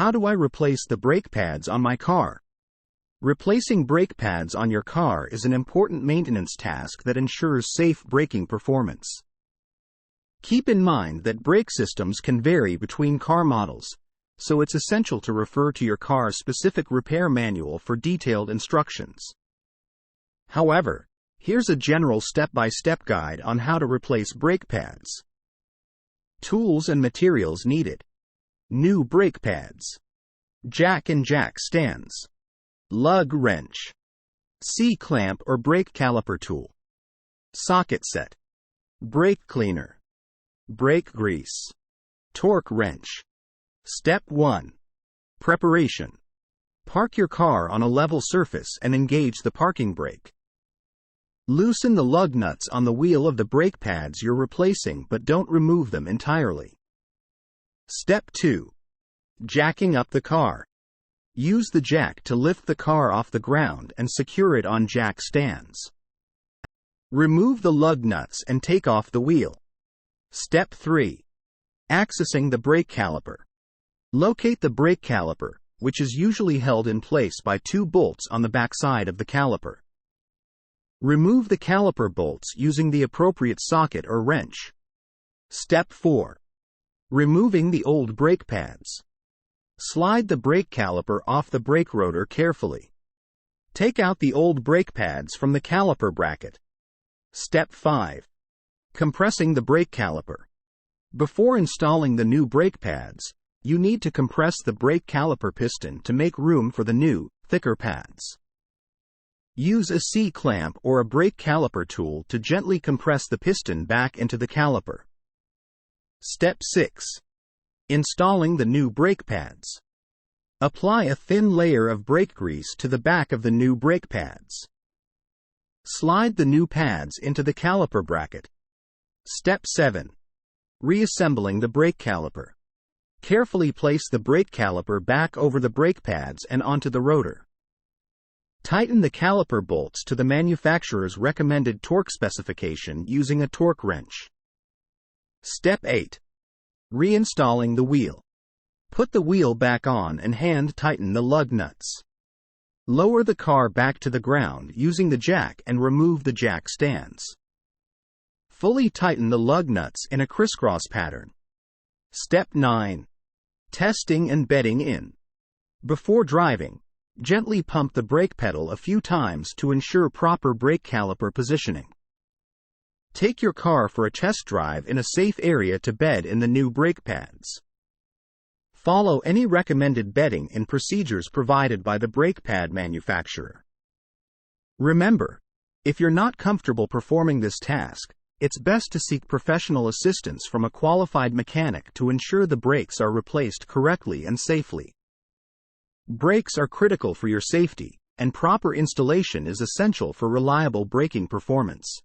How do I replace the brake pads on my car? Replacing brake pads on your car is an important maintenance task that ensures safe braking performance. Keep in mind that brake systems can vary between car models, so it's essential to refer to your car's specific repair manual for detailed instructions. However, here's a general step-by-step guide on how to replace brake pads. Tools and materials needed: new brake pads, jack and jack stands, lug wrench, C-clamp or brake caliper tool, socket set, brake cleaner, brake grease, torque wrench. Step 1. Preparation. Park your car on a level surface and engage the parking brake. Loosen the lug nuts on the wheel of the brake pads you're replacing, but don't remove them entirely. Step 2. Jacking up the car. Use the jack to lift the car off the ground and secure it on jack stands. Remove the lug nuts and take off the wheel. Step 3. Accessing the brake caliper. Locate the brake caliper, which is usually held in place by 2 bolts on the backside of the caliper. Remove the caliper bolts using the appropriate socket or wrench. Step 4. Removing the old brake pads. Slide the brake caliper off the brake rotor carefully. Take out the old brake pads from the caliper bracket. Step 5. Compressing the brake caliper. Before installing the new brake pads, you need to compress the brake caliper piston to make room for the new, thicker pads. Use a C-clamp or a brake caliper tool to gently compress the piston back into the caliper. Step 6. Installing the new brake pads. Apply a thin layer of brake grease to the back of the new brake pads. Slide the new pads into the caliper bracket. Step 7. Reassembling the brake caliper. Carefully place the brake caliper back over the brake pads and onto the rotor. Tighten the caliper bolts to the manufacturer's recommended torque specification using a torque wrench. Step 8. Reinstalling the wheel. Put the wheel back on and hand tighten the lug nuts. Lower the car back to the ground using the jack and remove the jack stands. Fully tighten the lug nuts in a crisscross pattern. Step 9. Testing and bedding in. Before driving, gently pump the brake pedal a few times to ensure proper brake caliper positioning. Take your car for a test drive in a safe area to bed in the new brake pads. Follow any recommended bedding and procedures provided by the brake pad manufacturer. Remember, if you're not comfortable performing this task, it's best to seek professional assistance from a qualified mechanic to ensure the brakes are replaced correctly and safely. Brakes are critical for your safety, and proper installation is essential for reliable braking performance.